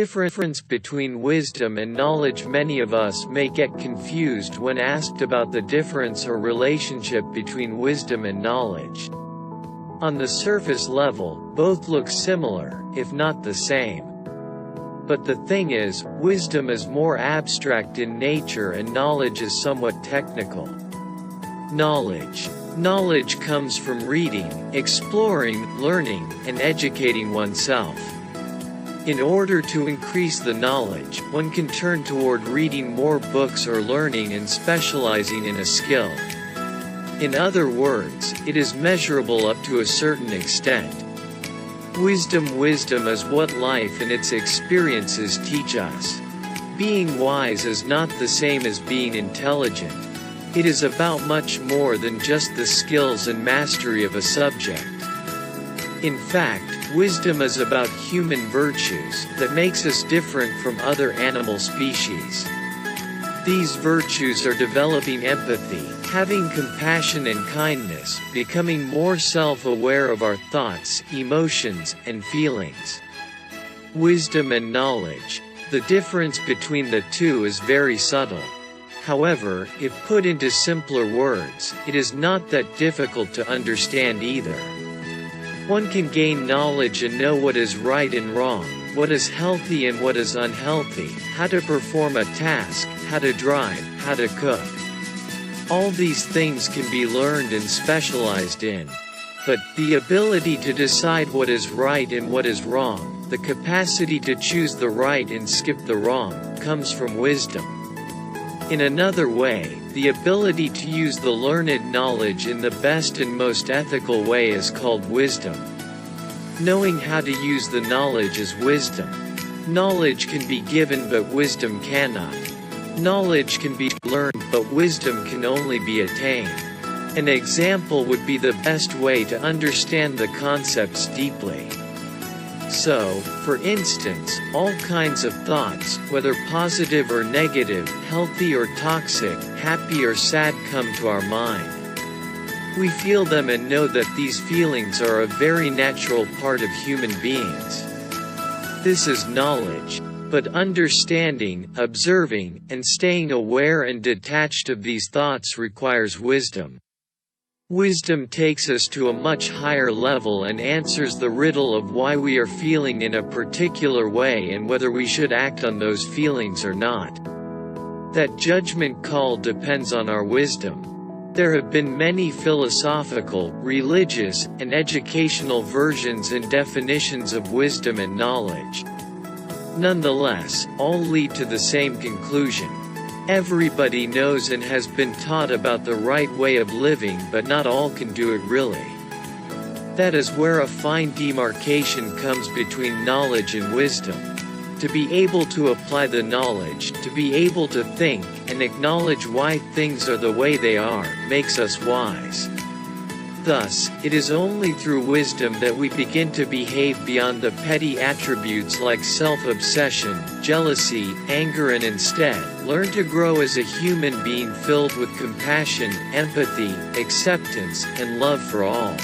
difference between wisdom and knowledge. Many of us may get confused when asked about the difference or relationship between wisdom and knowledge. On the surface level, both look similar, if not the same. But the thing is, wisdom is more abstract in nature and knowledge is somewhat technical. Knowledge comes from reading, exploring, learning, and educating oneself. In order to increase the knowledge, one can turn toward reading more books or learning and specializing in a skill. In other words, it is measurable up to a certain extent. Wisdom is what life and its experiences teach us. Being wise is not the same as being intelligent. It is about much more than just the skills and mastery of a subject. In fact, wisdom is about human virtues that makes us different from other animal species. These virtues are developing empathy, having compassion and kindness, becoming more self-aware of our thoughts, emotions, and feelings. Wisdom and knowledge. The difference between the two is very subtle. However, if put into simpler words, it is not that difficult to understand either. One can gain knowledge and know what is right and wrong, what is healthy and what is unhealthy, how to perform a task, how to drive, how to cook. All these things can be learned and specialized in. But the ability to decide what is right and what is wrong, the capacity to choose the right and skip the wrong, comes from wisdom. In another way, the ability to use the learned knowledge in the best and most ethical way is called wisdom. Knowing how to use the knowledge is wisdom. Knowledge can be given but wisdom cannot. Knowledge can be learned but wisdom can only be attained. An example would be the best way to understand the concepts deeply. So, for instance, all kinds of thoughts, whether positive or negative, healthy or toxic, happy or sad, come to our mind. We feel them and know that these feelings are a very natural part of human beings. This is knowledge. But understanding, observing, and staying aware and detached of these thoughts requires wisdom. Wisdom takes us to a much higher level and answers the riddle of why we are feeling in a particular way and whether we should act on those feelings or not. That judgment call depends on our wisdom. There have been many philosophical, religious, and educational versions and definitions of wisdom and knowledge. Nonetheless, all lead to the same conclusion. Everybody knows and has been taught about the right way of living, but not all can do it really. That is where a fine demarcation comes between knowledge and wisdom. To be able to apply the knowledge, to be able to think, and acknowledge why things are the way they are, makes us wise. Thus, it is only through wisdom that we begin to behave beyond the petty attributes like self-obsession, jealousy, anger, and instead, learn to grow as a human being filled with compassion, empathy, acceptance, and love for all.